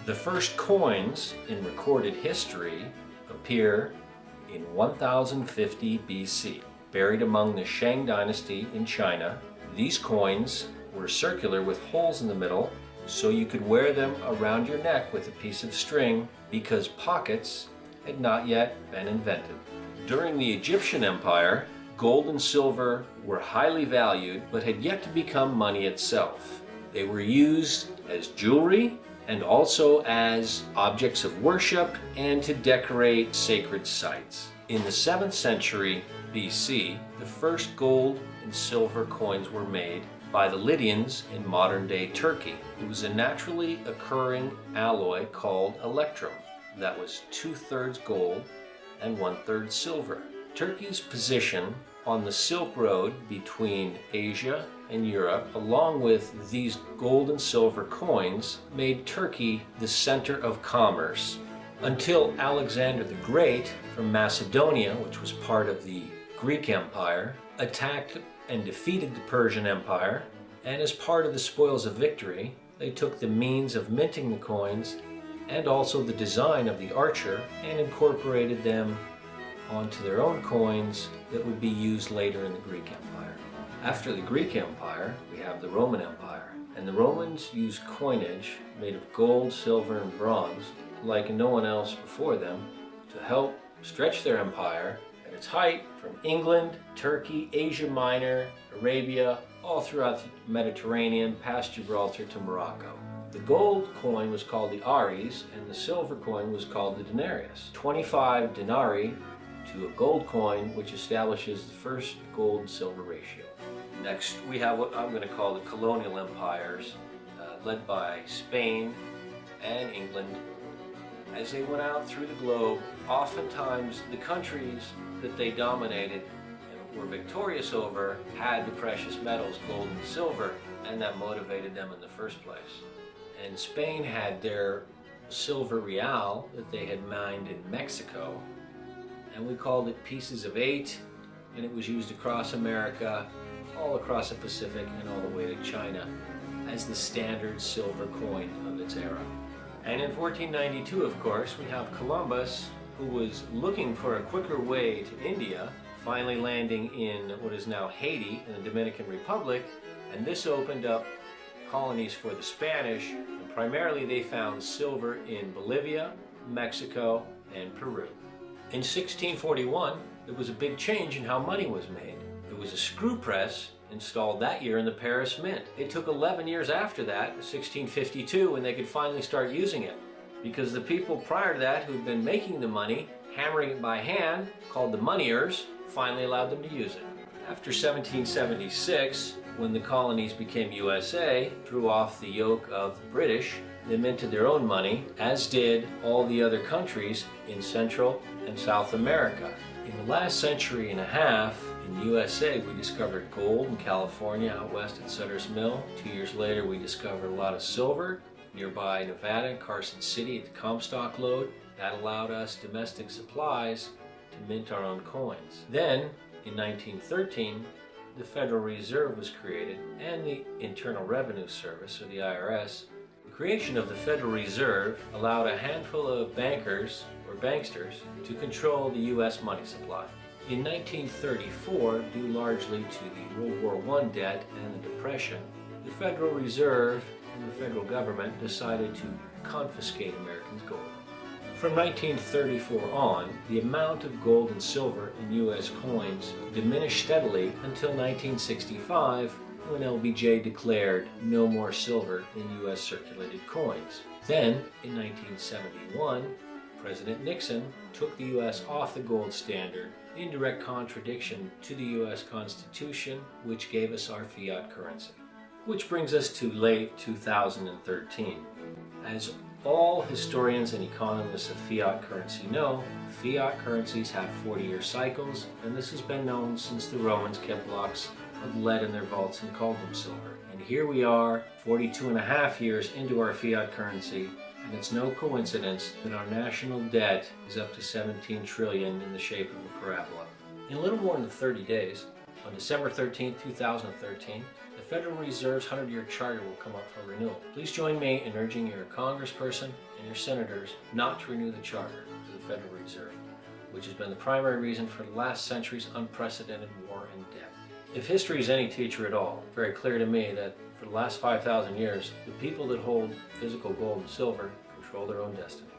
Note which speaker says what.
Speaker 1: The first coins in recorded history appear in 1050 BC. Buried among the Shang dynasty in China, these coins were circular with holes in the middle, so you could wear them around your neck with a piece of string because pockets had not yet been invented. During the Egyptian Empire, gold and silver were highly valued but had yet to become money itself. They were used as jewelry and also as objects of worship and to decorate sacred sites. In the 7th century BC, the first gold and silver coins were made by the Lydians in modern-day Turkey. It was a naturally occurring alloy called electrum that was 2/3 gold and 1/3 silver. Turkey's position on the Silk Road between Asia and Europe, along with these gold and silver coins, made Turkey the center of commerce. Until Alexander the Great from Macedonia, which was part of the Greek Empire, attacked and defeated the Persian Empire, and as part of the spoils of victory, they took the means of minting the coins and also the design of the archer and incorporated them onto their own coins that would be used later in the Greek Empire. After the Greek Empire, we have the Roman Empire, and the Romans used coinage made of gold, silver, and bronze like no one else before them to help stretch their empire at its height from England, Turkey, Asia Minor, Arabia, all throughout the Mediterranean, past Gibraltar to Morocco. The gold coin was called the aries, and the silver coin was called the denarius. 25 denarii to a gold coin, which establishes the first gold and silver ratio. Next, we have what I'm going to call the colonial empires, led by Spain and England. As they went out through the globe, oftentimes the countries that they dominated and were victorious over had the precious metals, gold and silver, and that motivated them in the first place. And Spain had their silver real that they had mined in Mexico, and we called it pieces of 8, and it was used across America, all across the Pacific, and all the way to China as the standard silver coin of its era. And in 1492, of course, we have Columbus, who was looking for a quicker way to India, finally landing in what is now Haiti in the Dominican Republic, and this opened up colonies for the Spanish, and primarily they found silver in Bolivia, Mexico, and Peru. In 1641, there was a big change in how money was made. There was a screw press installed that year in the Paris Mint. It took 11 years after that, 1652, when they could finally start using it, because the people prior to that who'd been making the money, hammering it by hand, called the moneyers, finally allowed them to use it. After 1776, when the colonies became USA, threw off the yoke of the British, they minted their own money, as did all the other countries in Central and South America. In the last century and a half, in the USA, we discovered gold in California out west at Sutter's Mill. 2 years later, we discovered a lot of silver nearby Nevada, Carson City at the Comstock lode. That allowed us domestic supplies to mint our own coins. Then, in 1913, the Federal Reserve was created and the Internal Revenue Service, or the IRS. The creation of the Federal Reserve allowed a handful of bankers, or banksters, to control the U.S. money supply. In 1934, due largely to the World War I debt and the Depression, the Federal Reserve and the federal government decided to confiscate Americans' gold. From 1934 on, the amount of gold and silver in U.S. coins diminished steadily until 1965, when LBJ declared no more silver in U.S. circulated coins. Then, in 1971, President Nixon took the U.S. off the gold standard in direct contradiction to the U.S. Constitution, which gave us our fiat currency. Which brings us to late 2013. As all historians and economists of fiat currency know, fiat currencies have 40-year cycles, and this has been known since the Romans kept blocks of lead in their vaults and called them silver. And here we are, 42 and a half years into our fiat currency, and it's no coincidence that our national debt is up to 17 trillion in the shape of a parabola. In a little more than 30 days, on December 13, 2013, the the Federal Reserve's 100-year charter will come up for renewal. Please join me in urging your congressperson and your senators not to renew the charter for the Federal Reserve, which has been the primary reason for the last century's unprecedented war and debt. If history is any teacher at all, it's very clear to me that for the last 5,000 years, the people that hold physical gold and silver control their own destiny.